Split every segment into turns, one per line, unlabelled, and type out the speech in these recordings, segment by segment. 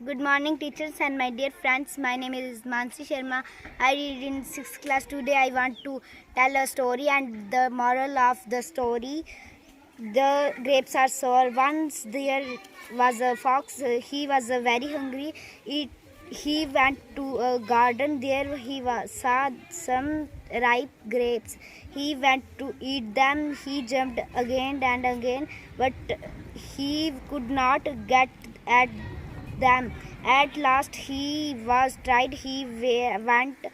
Good morning, teachers and my dear friends. My name is Mansi Sharma. I read in 6th class. Today I want to tell a story, and the moral of the story: the grapes are sour. Once there was a fox. He was very hungry. He went to a garden. There saw some ripe grapes. He went to eat them. He jumped again and again, but he could not get at them. At last he was tried. He went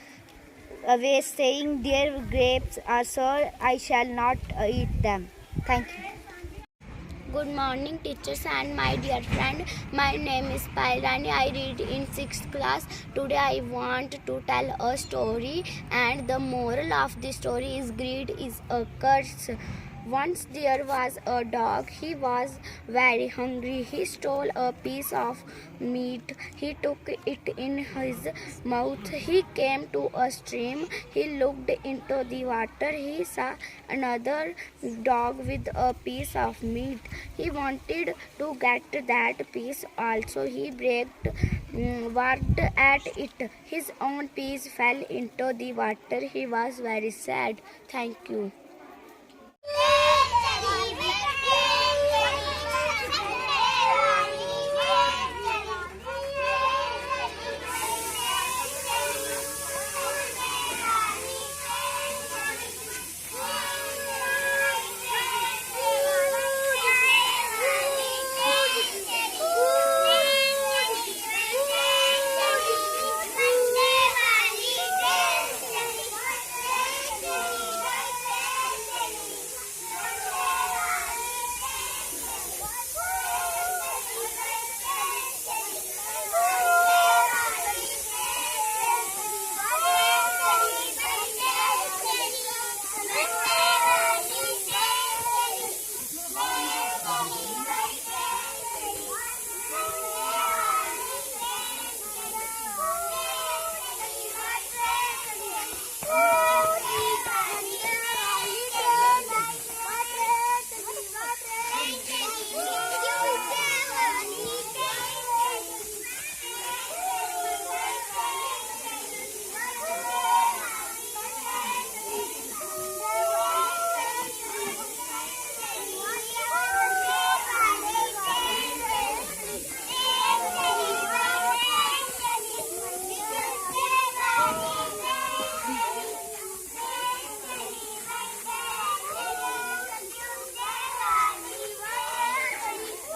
away, saying, "Their grapes are sour. I shall not eat them." Thank you.
Good morning, teachers and my dear friend. My name is Pailani. I read in 6th class. Today I want to tell a story, and the moral of the story is greed is a curse. Once there was a dog. He was very hungry. He stole a piece of meat. He took it in his mouth. He came to a stream. He looked into the water. He saw another dog with a piece of meat. He wanted to get that piece also. He worked at it. His own piece fell into the water. He was very sad. Thank you.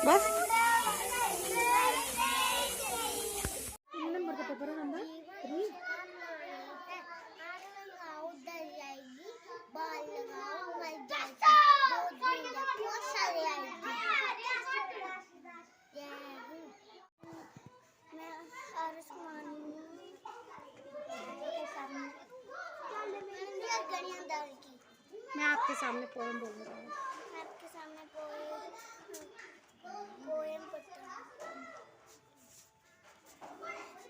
बस मैं आपके सामने poem बोल रहा हूँ।
आपके सामने poem पढ़ता हूँ।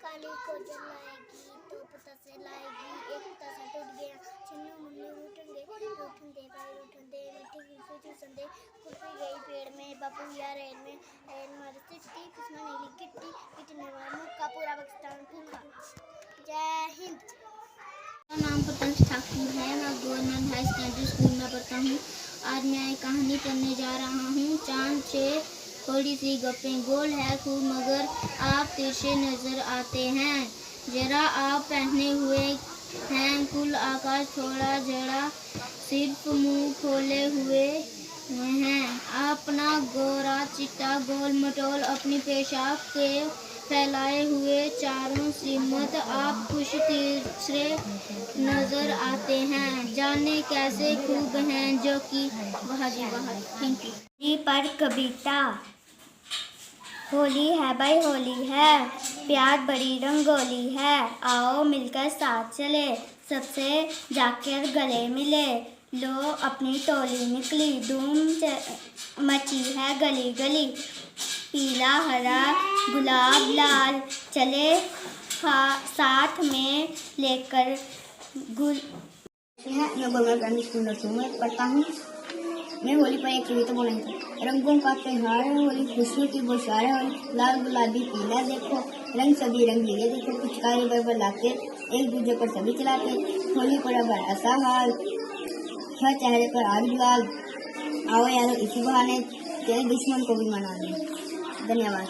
काली को जलाएगी तो पतासे लाएगी, एक पतासा टूट गया, चिन्नू मुन्नू रूठेंगे, रूठेंगे भाई रूठेंगे, मीठी कुल्फी चूसंदे, कुल्फी गई पेड़ में, बापू या रेल में, रेल मारी सिट्टी, किस्मा नीली किट्टी, पिटने वाला मुक्का पूरा पाकिस्तान फूका। जय हिंद। मेरा नाम पतंज ठाकुर है। मैं गवर्नमेंट हाई सेकेंडरी स्कूल में पढ़ता हूँ। आज मैं एक कहानी पढ़ने जा रहा हूँ। चांद से थोड़ी सी गप्पें। गोल है खूब मगर आप तिरछे नजर आते हैं। जरा आप पहने हुए हैं कुल आकाश थोड़ा जड़ा, सिर्फ मुंह खोले हुए हैं। अपना गोरा चिट्टा गोल मटोल अपनी पेशाब के फैलाए हुए चारों सिमत आप कुछ तीसरे नजर आते हैं। जाने कैसे खूब हैं जो कि वाह जी वाह। थैंक यू
जी। पर कविता। होली है भाई होली है, प्यार बड़ी रंगोली है, आओ मिलकर साथ चले, सबसे जाकर गले मिले, लो अपनी टोली निकली, धूम मची है गली गली, पीला हरा गुलाब लाल, चले साथ में लेकर गुल। मैं गवर्नमेंट स्कूल में पढ़ता हूँ। मैं होली पर एक कविता बोलूँगी थी। रंगों का त्योहार है होली, खुशियों की बरसात है होली, लाल गुलाबी पीला देखो रंग सभी रंग लिए देखो, पिचकारी बरबर लाते एक दूसरे पर सभी चलाते, होली पर अब ऐसा हाल हर चेहरे पर आज गुलाल, आओ यारो इसी बहाने तेरे दुश्मन को भी मना लें। धन्यवाद।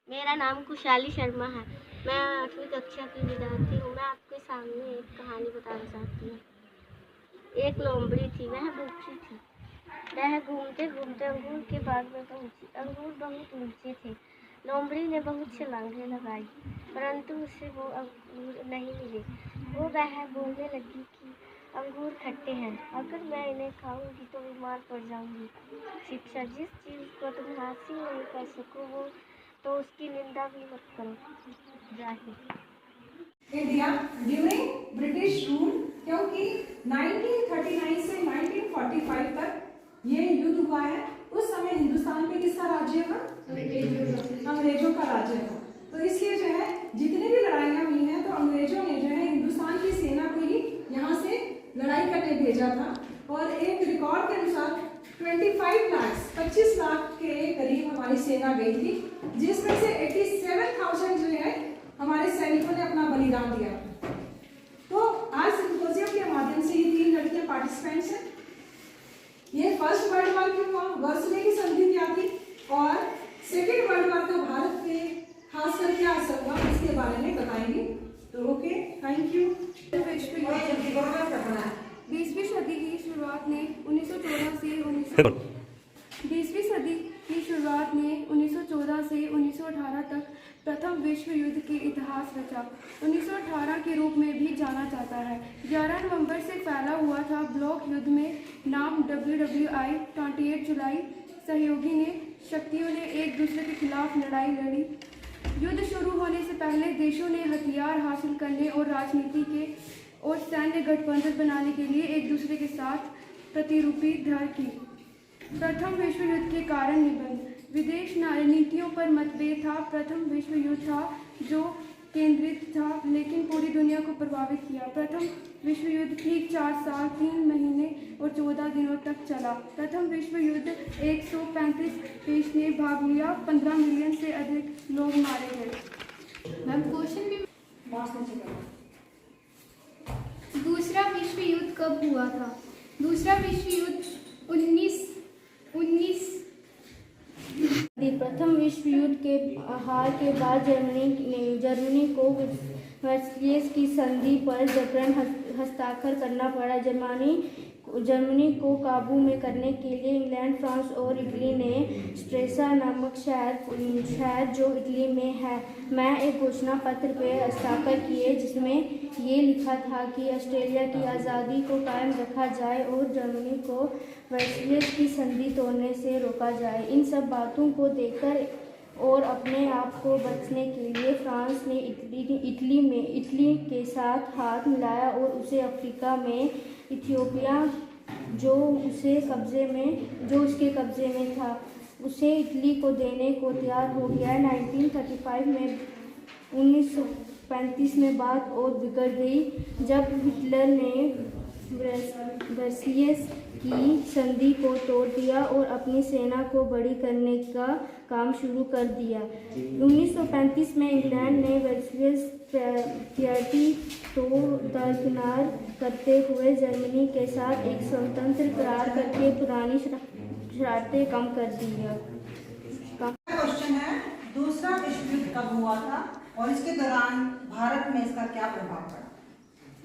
मेरा नाम खुशहाली शर्मा है। मैं 8वीं कक्षा की विद्यार्थी हूँ। मैं आपके सामने एक कहानी बताना चाहती हूँ। एक लोमड़ी थी, वह भूखी थी। वह घूमते घूमते अंगूर के बाग में पहुंची। अंगूर बहुत ऊंचे थे। लोमड़ी ने बहुत छलांगें लगाई, परंतु उसे वो अंगूर नहीं मिले। वह बोलने लगी कि अंगूर खट्टे हैं, अगर मैं इन्हें खाऊंगी तो बीमार पड़ जाऊंगी। शिक्षा, जिस चीज़ को तुम हासिल नहीं कर सको वो तो उसकी निंदा भी मत करो।
इंडिया ड्यूरिंग ब्रिटिश रूल, क्योंकि 1939 से 1945 तक ये युद्ध हुआ है। उस समय हिंदुस्तान में किसका राज्य था? अंग्रेजों का राज्य था। तो इसलिए जो है जितनी भी लड़ाइयाँ हुई हैं तो अंग्रेजों ने जो है हिंदुस्तान की सेना को ही यहाँ से लड़ाई करने भेजा था। और एक रिकॉर्ड के अनुसार 25 लाख के करीब हमारी सेना गई थी, जिसमें से 87,000 जो है हमारे सैनिकों ने अपना बलिदान दिया। तो आज सिंपोजियम के माध्यम से ये 3 लड़कियां पार्टिसिपेंट्स हैं। ये फर्स्ट वर्ल्ड वॉर क्यों हुआ, वर्सले की संधि क्या थी, और सेकेंड वर्ल्ड वॉर का भारत पे खासकर क्या असर हुआ, इसके बारे में बताएंगे। तो ओके, थैंक यू।
20वीं सदी की शुरुआत ने 1914 से 1918 तक प्रथम विश्व युद्ध के इतिहास रचा। 1918 के रूप में भी जाना जाता है। 11 नवंबर से फैला हुआ था। ब्लॉक युद्ध में नाम WWI 28 जुलाई सहयोगी ने शक्तियों ने एक दूसरे के खिलाफ लड़ाई लड़ी। युद्ध शुरू होने से पहले देशों ने हथियार हासिल करने और राजनीति के और सैन्य गठबंधन बनाने के लिए एक दूसरे के साथ प्रतिरूपी धड़ की। प्रथम विश्व युद्ध के कारण निबंध। विदेश नीतियों पर मतभेद था। प्रथम विश्व युद्ध था जो केंद्रित था लेकिन पूरी दुनिया को प्रभावित किया। प्रथम विश्व युद्ध ठीक 4 साल 3 महीने और 14 दिनों तक चला। प्रथम विश्व युद्ध 135 देश ने भाग लिया। 15 मिलियन से अधिक लोग मारे गए। मैम क्वेश्चन भी।
दूसरा विश्व युद्ध कब हुआ था? दूसरा विश्व युद्ध 19
प्रथम विश्व युद्ध के हार के बाद जर्मनी को वर्साइल्स की संधि पर जबरन हस्ताक्षर करना पड़ा। जर्मनी को काबू में करने के लिए इंग्लैंड, फ्रांस और इटली ने स्ट्रेसा नामक शहर जो इटली में है मैं एक घोषणा पत्र पर हस्ताक्षर किए, जिसमें ये लिखा था कि ऑस्ट्रेलिया की आज़ादी को कायम रखा जाए और जर्मनी को वर्साइल्स की संधि तोड़ने से रोका जाए। इन सब बातों को देखकर और अपने आप को बचने के लिए फ्रांस ने इटली के साथ हाथ मिलाया और उसे अफ्रीका में इथियोपिया जो उसके कब्जे में था उसे इटली को देने को तैयार हो गया। 1935 में 1935 में बात और बिगड़ गई जब हिटलर ने वर्साइल्स की संधि को तोड़ दिया और अपनी सेना को बड़ी करने का काम शुरू कर दिया। 1935 में इंग्लैंड ने वर्साइल्स ट्रीटी को दरकिनार करते हुए जर्मनी के साथ एक स्वतंत्र करार करके पुरानी शरारतें कम कर दिया।
क्वेश्चन है, दूसरा विश्व युद्ध कब हुआ था और इसके दौरान भारत में इसका क्या प्रभाव पड़ा?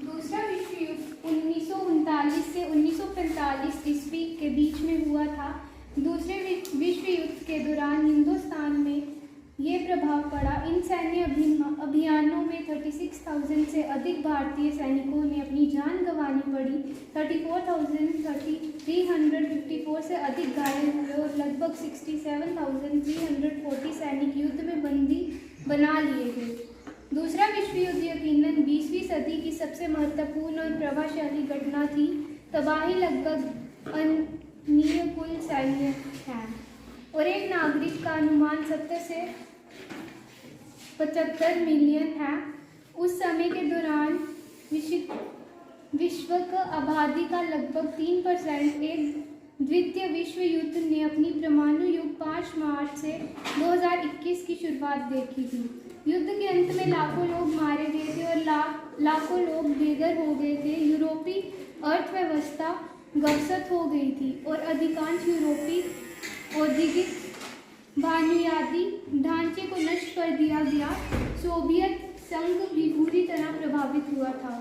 दूसरा विश्व युद्ध 1939 से 1945 ईस्वी के बीच में हुआ था। दूसरे विश्व युद्ध के दौरान हिंदुस्तान में ये प्रभाव पड़ा। इन सैन्य अभियानों में 36,000 से अधिक भारतीय सैनिकों ने अपनी जान गंवानी पड़ी। 34,354 से अधिक घायल हुए और लगभग 67,340 सैनिक युद्ध में बंदी बना लिए गए। दूसरा विश्व युद्ध यकीनन 20वीं सदी की सबसे महत्वपूर्ण और प्रभावशाली घटना थी। तबाही लगभग अनियंत्रित सैन्य है और एक नागरिक का अनुमान 70 से 75 मिलियन है। उस समय के दौरान विश्व की आबादी का लगभग 3%। एक द्वितीय विश्व युद्ध ने अपनी परमाणु युग 5 मार्च से 2021 की शुरुआत देखी थी। युद्ध के अंत में लाखों लोग मारे गए थे और लाखों लोग बेघर हो गए थे। यूरोपीय अर्थव्यवस्था ग्रस्त हो गई थी और अधिकांश यूरोपीय औद्योगिक बुनियादी ढांचे को नष्ट कर दिया गया। सोवियत संघ भी बुरी तरह प्रभावित हुआ था।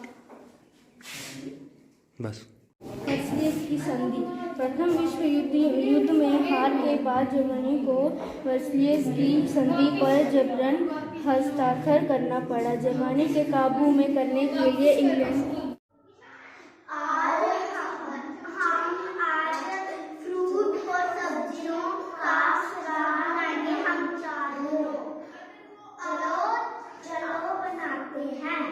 बस
वर्साइल्स की संधि। प्रथम विश्व युद्ध में हार के बाद जर्मनी को वर्साइल्स की संधि पर जबरन हस्ताक्षर करना पड़ा। जर्मनी के काबू में करने के लिए इंग्लैंड
फ्रूट और सब्जियों का बनाएंगे हम चारों। चलो बनाते हैं।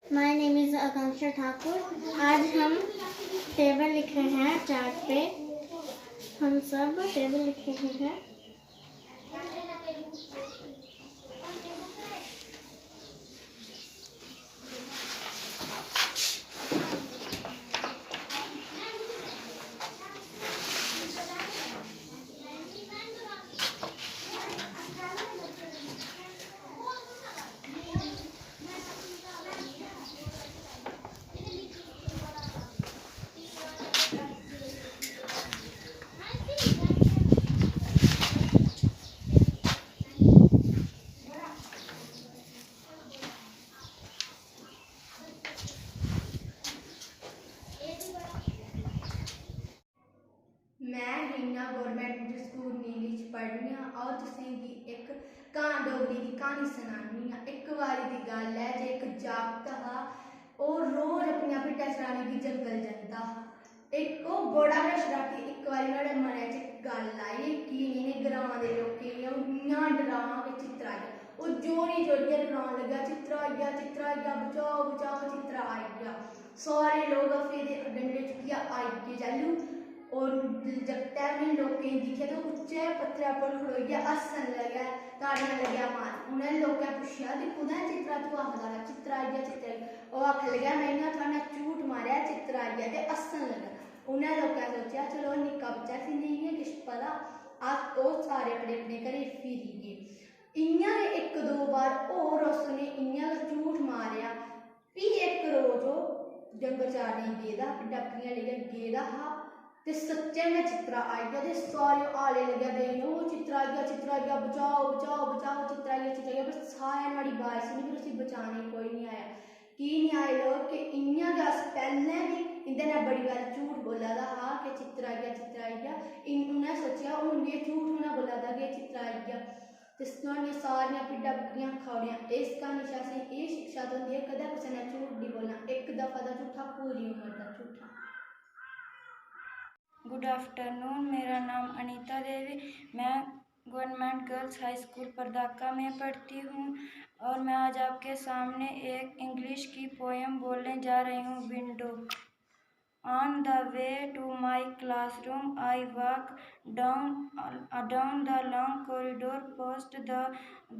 माय नेम इज़ आकांक्षा ठाकुर। आज हम टेबल लिख रहे हैं चार्ट पे। हम सब टेबल लिख रहे हैं।
तुसें गी इक डोगरी दी क्हानी सनानी आं। इक बारी दी गल्ल है जे इक जागत हा, ओह् रोज अपनियां भिड्डां चराने गी जंगल जंदा हा। ओह् बड़ा गै शरारती। इक बारी नुहाड़े मनै च गल्ल आई कि इ'नें ग्रांऽ दे लोकें गी अ'ऊं इ'यां डरां कि चित्तरा आई जा। ओह् जोरी जोरियै डरान लग्गा, चित्तरा आई जा, चित्तरा आई जा, बचाओ बचाओ, चित्तरा आई जा। सारे लोग हफ्ते दे डंडे चुक्कियै आई गे जैलू, और जागतै बी लोकें गी दिक्खेआ ते उच्चे पत्थरै पर खड़ोइयै हस्सन लग्गै, ताड़ियां लग्गै मारन। उ'नें लोकें पुच्छेआ कि कुत्थै चित्तरा, तूं आखदा हा चित्तरा आई जा, चित्तरा आई जा। ओह् आखन लग्गेआ में इ'यां थुआढ़े ने झूठ मारेआ, चित्तरा आई जा, ते हस्सन लग्गा। उ'नें लोकें सोचेआ चलो निक्का बच्चा, इसी नेईं है किश पता, अस ओह् सारे अपने अपने घरै फिरी गे। इ'यां गै इक दो बार होर उसने इ'यां गै झूठ मारेआ। फ्ही इक रोज ओह् जंगल चारने गी गेदा, भिड्डां बकरियां लेइयै गेदा हा, ते सच्चें गै चित्तरा आई गया। ते सारे आले लग्गे देन, ओह् चित्तरा आई गया, चित्तरा आई गया, बचाओ बचाओ बचाओ, चित्तरा आई गया, चित्तरा आई गया। पर सारे नुहाड़ी अवाज सुनी, पर उसी बचाने गी कोई नहीं आया। की नहीं आए लोग कि इ'यां गै अस पैह्लें बी इं'दे ने बड़ी बार झूठ बोला दा हा कि चित्तरा आई गया, चित्तरा आई गया। उ'नें सोचेआ हून बी झूठ उ'नें बोला दा कि चित्तरा आई गया, ते नुहाड़ियां सारियां भिड्डां बकरियां खाई ओड़ियां। इस क्हानी च असेंगी एह् शिक्षा थ्होंदी है, कदें कुसै ने झूठ नहीं बोलना। इक दफा दा झूठा पूरी उम्र दा झूठा।
गुड आफ्टरनून, मेरा नाम अनीता देवी, मैं गवर्नमेंट गर्ल्स हाई स्कूल परदाका में पढ़ती हूँ, और मैं आज आपके सामने एक इंग्लिश की पोएम बोलने जा रही हूँ, window. On the way to my classroom, I walk down the long corridor past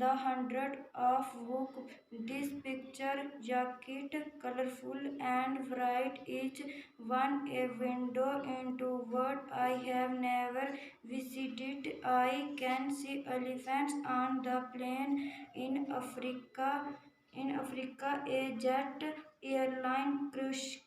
the hundred of books. This picture jacket, colorful and bright, each one a window into what I have never visited. I can see elephants on the plain in Africa. A jet airline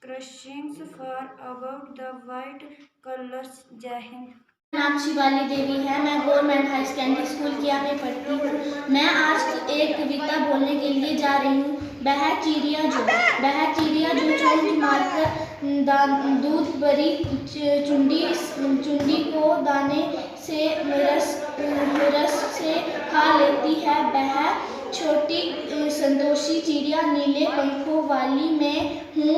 crushing far above the white colors. जय हिंद।
नाम शिवाली देवी है, मैं government high secondary school किया में पढ़ती हूँ। मैं आज एक कविता बोलने के लिए जा रही हूँ। वह चिड़िया जो चोंच मारकर दूध भरी चुंडी को दाने से रस से खा लेती है। वह छोटी संतोषी चिड़िया नीले पंखों वाली मैं हूँ,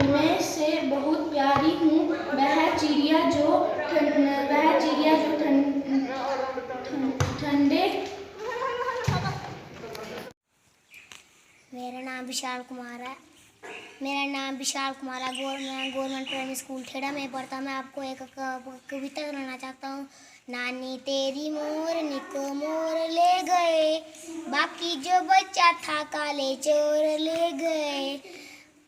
मैं से बहुत प्यारी हूँ। वह चिड़िया जो ठंडे।
मेरा नाम विशाल कुमार है। मैं गवर्नमेंट प्राइमरी स्कूल खेड़ा में पढ़ता। मैं आपको एक कविता सुनाना चाहता हूँ। नानी तेरी मोरनी को मोर ले गए, बाकी जो बच्चा था काले चोर ले गए।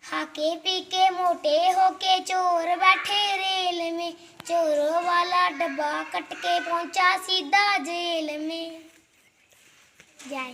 हाके पीके मोटे होके चोर बैठे रेल में, चोरों वाला डब्बा कट के पहुंचा सीधा जेल में। जय।